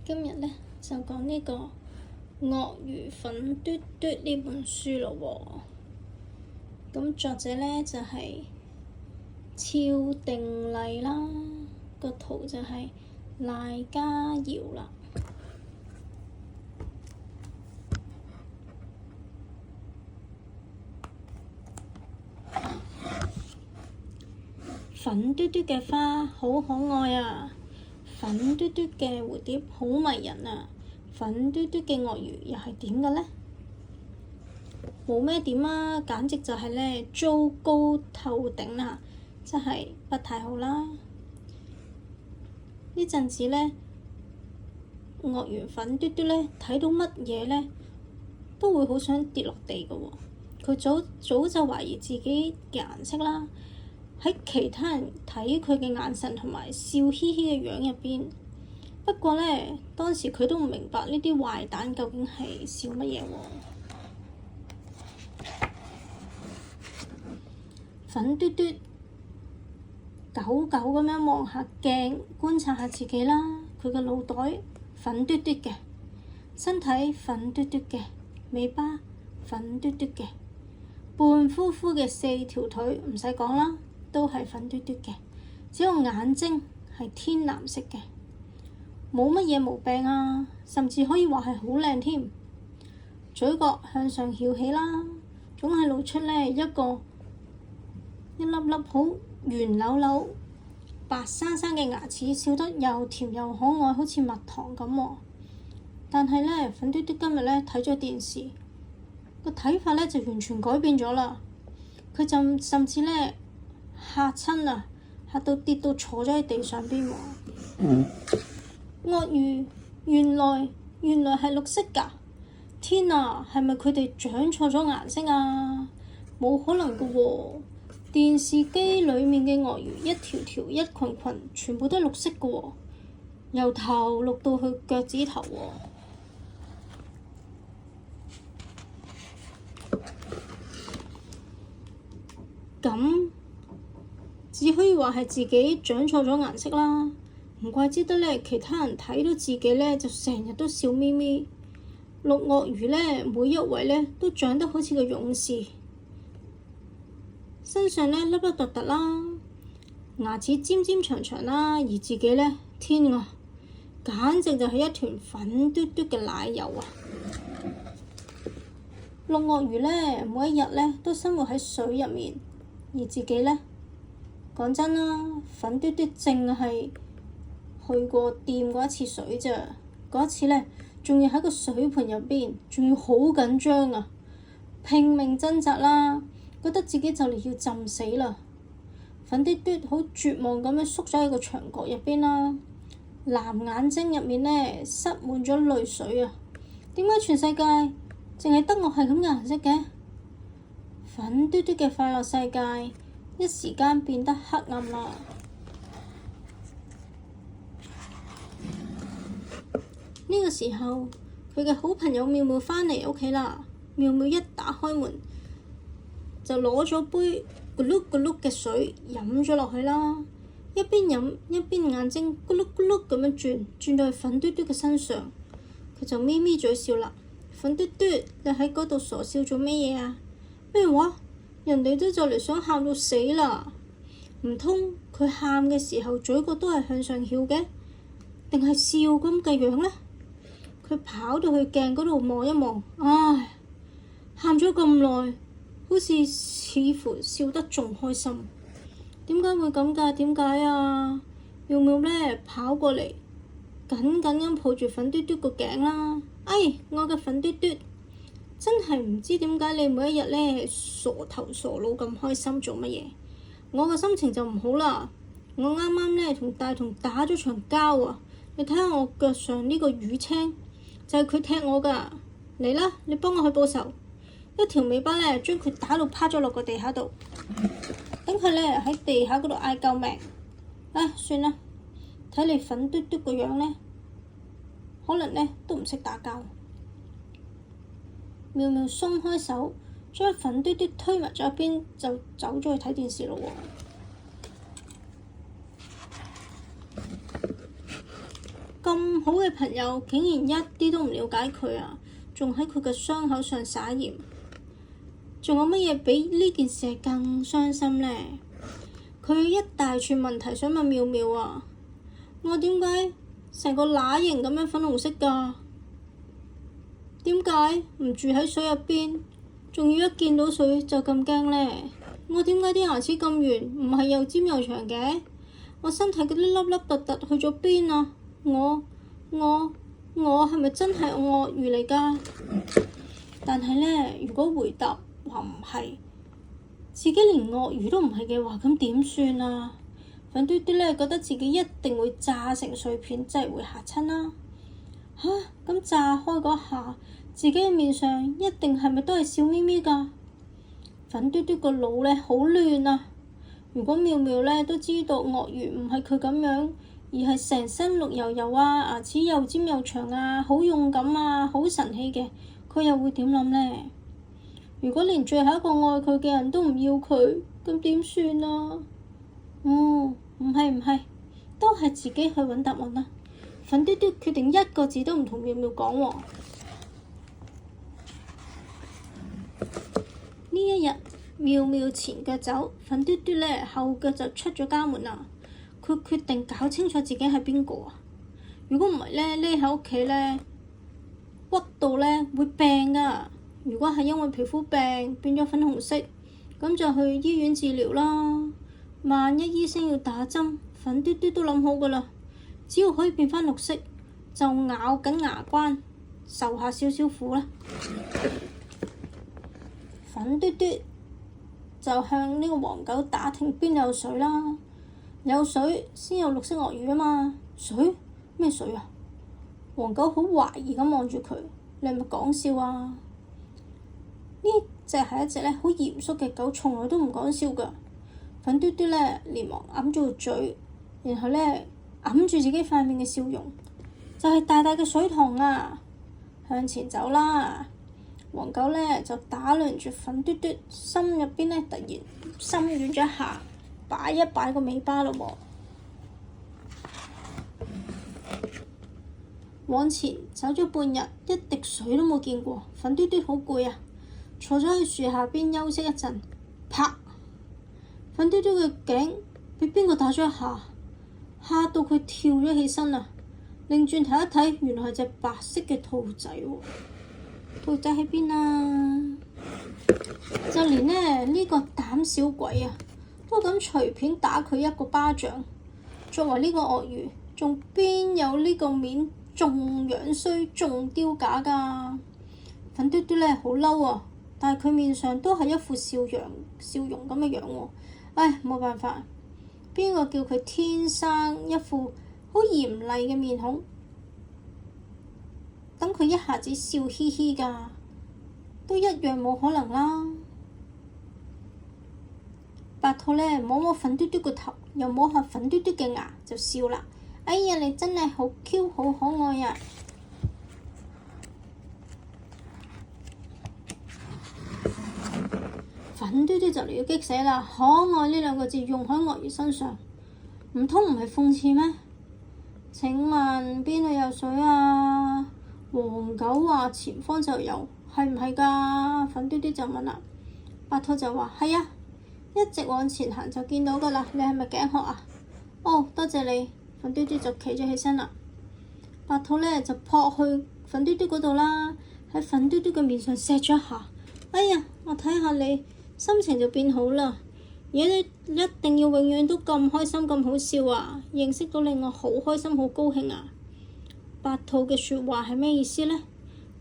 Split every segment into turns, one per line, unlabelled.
今日呢，就講呢個鱷魚粉嘟嘟呢本書咯喎。咁作者呢，就係超定麗啦，個圖就係賴家瑤啦。粉嘟嘟嘅花好可愛啊！粉嘟嘟嘅蝴蝶好迷人啊！粉嘟嘟嘅鱷魚又係點嘅呢？冇咩點啊，簡直就係呢糟糕透頂啦，真係不太好啦！呢陣子呢，鱷魚粉嘟嘟呢睇到乜嘢呢，都會好想跌落地嘅喎。佢早就懷疑自己嘅顏色啦。喺其他人睇佢嘅眼神同埋笑嘻嘻嘅樣入邊，不過呢，當時佢都唔明白呢啲壞蛋究竟係笑乜嘢喎。粉嘟嘟久久咁樣望下鏡，觀察下自己啦。佢嘅腦袋粉嘟嘟嘅，身體粉嘟嘟嘅，尾巴粉嘟嘟嘅，胖乎乎嘅四條腿唔使講啦，都係粉嘟嘟嘅，只有眼睛係天藍色嘅，冇乜嘢毛病啊，甚至可以話係好靚添。嘴角向上翹起啦，總係露出呢一粒粒好圓溜溜、白生生嘅牙齒，笑得又甜又可愛，好似蜜糖咁喎。但係呢，粉嘟嘟今日呢睇咗電視，個睇法呢就完全改變咗啦。佢就甚至呢嚇親啊！嚇到跌到坐咗喺地上邊喎。鱷魚原來係綠色㗎！天啊，係咪佢哋長錯咗顏色啊？冇可能㗎喎！電視機裡面嘅鱷魚一條條一群群，全部都係綠色㗎喎，由頭綠到去腳趾頭喎。咁只可以話係自己長錯咗顏色啦，唔怪之得呢，其他人睇到自己呢，就成日都笑眯眯。綠鱷魚呢，每一位呢，都長得好似個勇士，身上呢，凹凹凸凸啦，牙齒尖尖長長啦，而自己呢，天啊，簡直就係一團粉嘟嘟嘅奶油啊！綠鱷魚呢，每一日呢，都生活喺水入面，而自己呢，講真啦，粉嘟嘟淨係去過掂過一次水咋，嗰一次呢，仲要喺個水盆入邊，仲要好緊張啊，拼命掙扎啦，覺得自己就嚟要浸死啦。粉嘟嘟好絕望咁樣縮咗喺個牆角入邊啦，藍眼睛入面呢，塞滿咗淚水啊！點解全世界淨係得我係咁嘅顏色嘅？粉嘟嘟嘅快樂世界一時間變得黑暗啦。呢個時候，佢嘅好朋友妙妙返嚟屋企啦。妙妙一打開門，就攞咗杯咕碌咕碌嘅水飲咗落去啦。一邊飲一邊眼睛咕碌咕碌咁樣轉到去粉嘟嘟嘅身上，佢就咪咪嘴笑啦。粉嘟嘟，你喺嗰度傻笑做咩嘢啊？咩話？人哋都就嚟想喊到死啦！唔通佢喊嘅時候嘴角都係向上翹嘅，定係笑咁嘅樣呢？佢跑到去鏡嗰度望一望，唉，喊咗咁耐，好似乎笑得仲開心。點解會咁㗎？點解啊？妙妙呢跑過嚟，緊緊咁抱住粉嘟嘟個頸啦。哎，我嘅粉嘟嘟！真係唔知點解你每一日呢傻頭傻腦咁開心做乜嘢？我個心情就唔好啦。我啱啱呢同大同打咗場交啊！你睇下我腳上呢個淤青，就係佢踢我㗎。嚟啦，你幫我去報仇！一條尾巴呢將佢打到趴咗落個地下度，等佢呢喺地下嗰度嗌救命。唉，算啦，睇你粉嘟嘟個樣呢，可能呢都唔識打交。妙妙鬆開手，將粉嘟嘟推埋咗一邊，就走咗去睇電視咯喎。咁好嘅朋友，竟然一啲都唔了解佢啊！仲喺佢嘅傷口上撒鹽。仲有乜嘢比呢件事係更傷心呢？佢有一大串問題想問妙妙啊！我點解成個乸型咁樣粉紅色㗎？點解唔住喺水入邊？仲要一見到水就咁驚呢？我點解啲牙齒咁圓，唔係又尖又長嘅？我身體嗰啲粒粒突突去咗邊啊？我係咪真係鱷魚嚟㗎？但係呢，如果回答話唔係，自己連鱷魚都唔係嘅話，咁點算啊？粉嘟嘟呢覺得自己一定會炸成碎片，真係會嚇親啦！嚇，咁炸開嗰下，自己嘅面上一定係咪都係笑眯眯㗎？粉嘟嘟個腦呢好亂啊！如果妙妙呢都知道鱷魚唔係佢咁樣，而係成身綠油油啊，牙齒又尖又長啊，好勇敢啊，好神氣嘅，佢又會點諗呢？如果連最後一個愛佢嘅人都唔要佢，咁點算啊？唔係，都係自己去揾答案啦。粉嘟嘟決定一個字都唔同妙妙講喎。呢一日，妙妙前腳走，粉嘟嘟呢後腳就出咗家門啦。佢決定搞清楚自己係邊個啊！如果唔係呢，匿喺屋企呢，屈到呢會病㗎。如果係因為皮膚病變咗粉紅色，咁就去醫院治療啦。萬一醫生要打針，粉嘟嘟都諗好㗎啦。只要可以變返綠色，就咬緊牙關，受下少少苦啦。粉嘟嘟就向呢個黃狗打聽邊有水啦。有水先有綠色鱷魚啊嘛！水？咩水啊？黃狗好懷疑咁望住佢，你係咪講笑啊？呢隻係一隻好嚴肅嘅狗，從來都唔講笑㗎。粉嘟嘟連忙揞住個嘴，然後揞住自己塊面嘅笑容，就係大大嘅水塘啊！向前走啦！黃狗就打量住粉嘟嘟，心入邊突然心軟咗一下。擺一擺個尾巴咯喎，往前走咗半日，一滴水都冇見過。粉嘟嘟好攰啊，坐咗喺樹下邊休息一陣。啪！粉嘟嘟嘅頸俾邊個打咗一下，嚇到佢跳咗起身啊！擰轉頭一睇，原來係隻白色嘅兔仔喎。兔仔喺邊啊？就連呢個膽小鬼啊，都敢隨便打佢一個巴掌。作為呢個鱷魚，仲邊有呢個面，仲樣衰，仲丟架㗎？粉嘟嘟好嬲啊，但係佢面上都係一副笑容咁嘅樣喎。唉，冇辦法，邊個叫佢天生一副好嚴厲嘅面孔，等佢一下子笑嘻嘻㗎，都一樣冇可能啦。白兔摸摸粉嘟嘟個頭，又摸下粉嘟嘟嘅牙，就笑啦。哎呀，你真係好 Q， 好可愛呀！粉嘟嘟就嚟要激死啦！可愛呢兩個字用喺鱷魚身上，唔通唔係諷刺咩？請問邊度有水啊？黃狗話前方就有，係唔係㗎？粉嘟嘟就問啦。白兔就話係啊。一直往前行就見到㗎啦，你係咪頸渴啊？哦，多謝你。粉嘟嘟就企咗起身啦。白兔就撲去粉嘟嘟嗰度啦，喺粉嘟嘟嘅面上錫咗一下。哎呀，我睇下你心情就變好啦，而家你一定要永遠都咁開心咁好笑啊！認識到你我好開心好高興啊！白兔嘅説話係咩意思呢？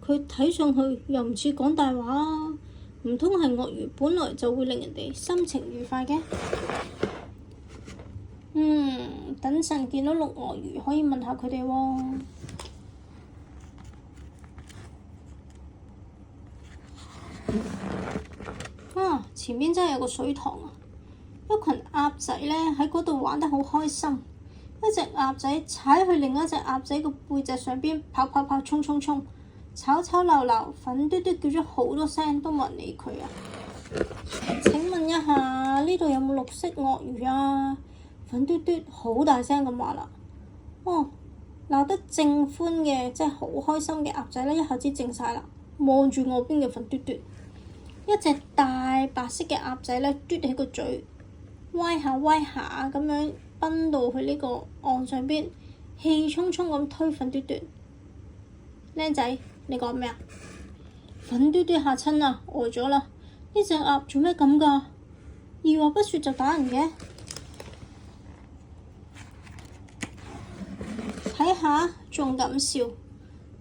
佢睇上去又唔似講大話啊！唔通係鱷魚本來就會令人哋心情愉快嘅？等陣見到綠鱷魚可以問下佢哋喎。前面真係有個水塘啊！一群鴨仔喺嗰度玩得好開心。一隻鴨仔踩去另一隻鴨仔個背脊上邊，跑，衝，吵鬧鬧，粉嘟嘟叫咗好多聲都冇人理佢啊！請問一下，呢度有冇綠色鱷魚啊？粉嘟嘟好大聲咁話啦。鬧得正歡嘅，即係好開心嘅鴨仔咧，一下子靜晒啦，望住岸邊嘅粉嘟嘟。一隻大白色嘅鴨仔咧，嘟起個嘴，歪下歪下咁樣奔到去呢個岸上邊，氣沖沖咁推粉嘟嘟。靚仔，你講咩啊？粉嘟嘟嚇親啦，呆咗啦。呢隻鴨做咩咁㗎？二話不說就打人嘅。睇下仲咁笑，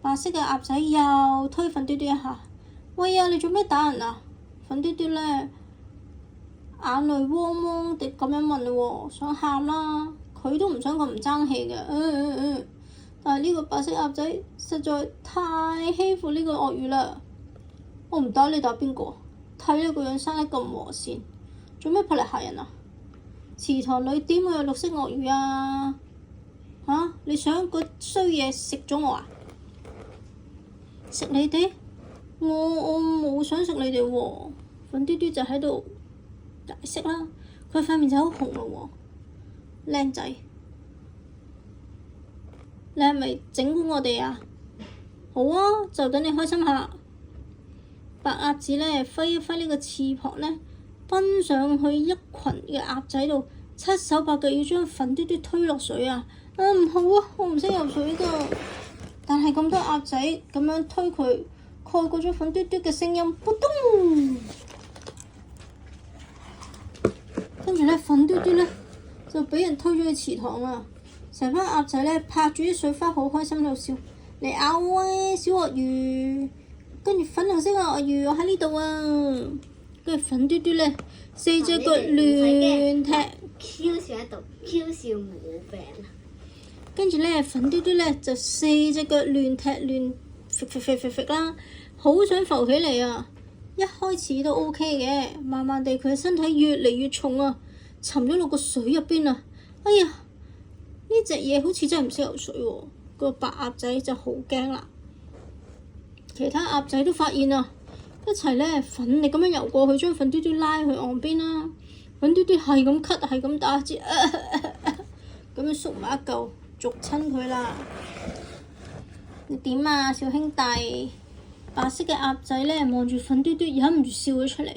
白色嘅鴨仔又推粉嘟嘟一下。喂呀，你做咩打人啊？粉嘟嘟咧眼淚汪汪地咁樣問喎，想喊啦。佢都唔想咁唔爭氣嘅。但係呢個白色鴨仔實在太欺負呢個鱷魚啦。我唔打你打邊個？睇你個樣生得咁和善，做咩拍嚟嚇人啊？池塘裏點會有綠色鱷魚啊？嚇！你想個衰嘢食咗我啊？食你哋？我冇想食你哋喎。粉嘟嘟就喺度解釋啦，佢塊面就好紅咯喎。靚仔，你係咪整蠱我哋啊？好啊，就等你開心下。白鴨子咧揮一揮呢個翅膀咧，奔上去一群嘅鴨仔度，七手八腳要將粉嘟嘟推落水啊！唔好啊，我唔識游水㗎。但係咁多鴨仔咁樣推佢，蓋過咗粉嘟嘟嘅聲音，噗咚！跟住咧，粉嘟嘟咧就俾人推咗去池塘啦。成班鴨仔咧拍住啲水花，好開心喺度笑。嚟咬啊，小鱷魚！跟住粉紅色嘅鱷魚，我喺呢度啊！跟住粉嘟嘟咧，四隻腳亂踢。
超少喺度，超少冇病。
跟住咧，粉嘟嘟咧就四隻腳亂踢亂揈啦，好想浮起嚟啊！一開始都 OK 嘅，慢慢地佢嘅身體越嚟越重啊，沉咗落個水入邊啊！哎呀，呢隻嘢好似真係唔識游水喎。個白鴨仔就好驚啦。其他鴨仔都發現啊，一齊咧奮力咁樣游過去，將粉嘟嘟拉去岸邊啦。粉嘟嘟係咁咳，係咁打字，咁樣縮埋一嚿，逐親佢啦。你點啊，小兄弟？白色嘅鴨仔咧望住粉嘟嘟，忍唔住笑咗出嚟，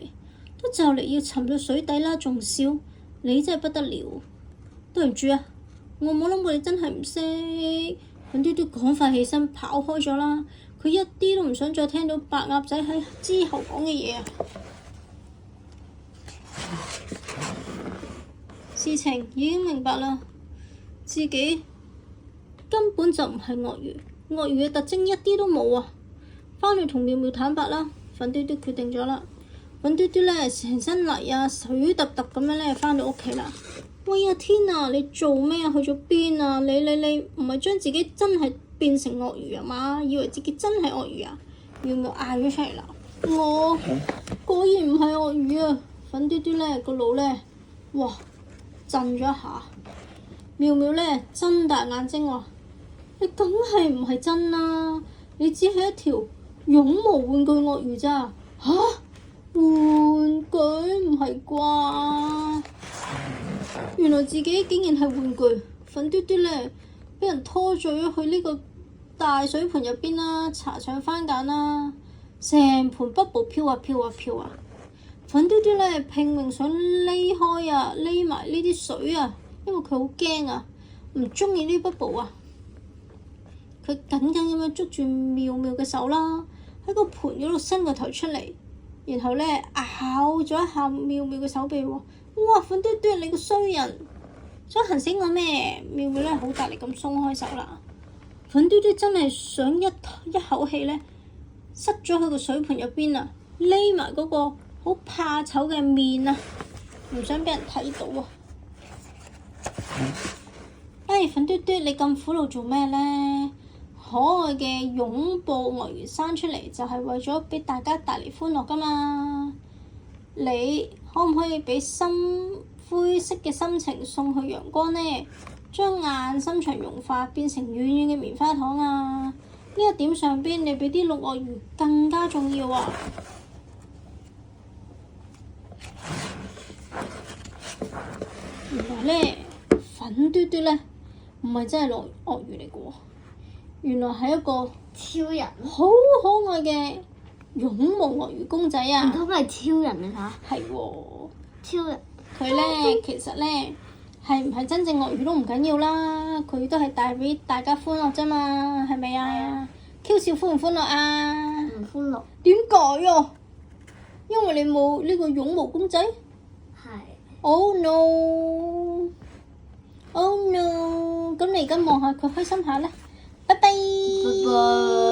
都就嚟要沉咗水底啦，仲笑，你真係不得了。對唔住啊，我冇諗過你真係唔識。粉嘟嘟趕快起身跑開咗啦，佢一啲都唔想再聽到白鴨仔喺之後講嘅嘢啊。事情已經明白啦，自己根本就唔係鱷魚，鱷魚嘅特徵一啲都冇啊！返去同妙妙坦白啦，粉嘟嘟決定咗啦。粉嘟嘟咧成身泥啊，水揼揼咁樣咧返到屋企啦。喂呀天啊！你做咩啊？去咗邊啊？你唔係將自己真係變成鱷魚啊嘛？以為自己真係鱷魚啊？妙妙嗌咗出嚟啦！我果然唔係鱷魚啊！粉嘟嘟咧個腦咧，哇震咗一下。妙妙咧睜大眼睛話：你梗係唔係真啦？你只係一條絨毛玩具鱷魚咋？吓？玩具唔係啩？原來自己竟然係玩具。粉嘟嘟咧俾人拖咗去呢個大水盆入邊啦，搽上番梘啦，成盤 bubble 飄啊飄啊飄啊！粉嘟嘟咧拼命想匿開啊，匿埋呢啲水啊，因為佢好驚啊，唔鍾意呢 bubble 啊。佢緊緊咁樣捉住妙妙嘅手啦，喺個盤嗰度伸個頭出嚟，然後咧咬咗一下妙妙嘅手臂喎。哇！粉嘟嘟，你個衰人，想行死我咩？妙妙咧好大力咁鬆開手啦。粉嘟嘟真係想一口氣咧塞咗去個水盆入邊啊，匿埋嗰個好怕醜嘅面啊，唔想俾人睇到啊！哎，粉嘟嘟，你咁苦惱做咩咧？可愛嘅擁抱鱷魚生出嚟就係為咗俾大家帶嚟歡樂噶嘛！你可唔可以俾深灰色嘅心情送去陽光呢？將硬心腸融化變成軟軟嘅棉花糖啊！呢一點上邊你比啲綠鱷魚更加重要啊！原來咧粉嘟嘟咧唔係真係鱷魚嚟嘅喎，原來係一個
超人，
好可愛嘅絨毛鱷魚公仔
唔
啊！
通係超人啊？
係喎，
超人
佢咧其實咧係唔係真正鱷魚都唔緊要啦，佢都係帶俾大家歡樂啫嘛，係咪啊？Q 笑歡唔歡樂啊？
唔歡樂，
點解啊？因為你冇呢個絨毛公仔。
係。
Oh no! Oh no! 咁你而家望下佢開心下啦，拜拜。
拜拜。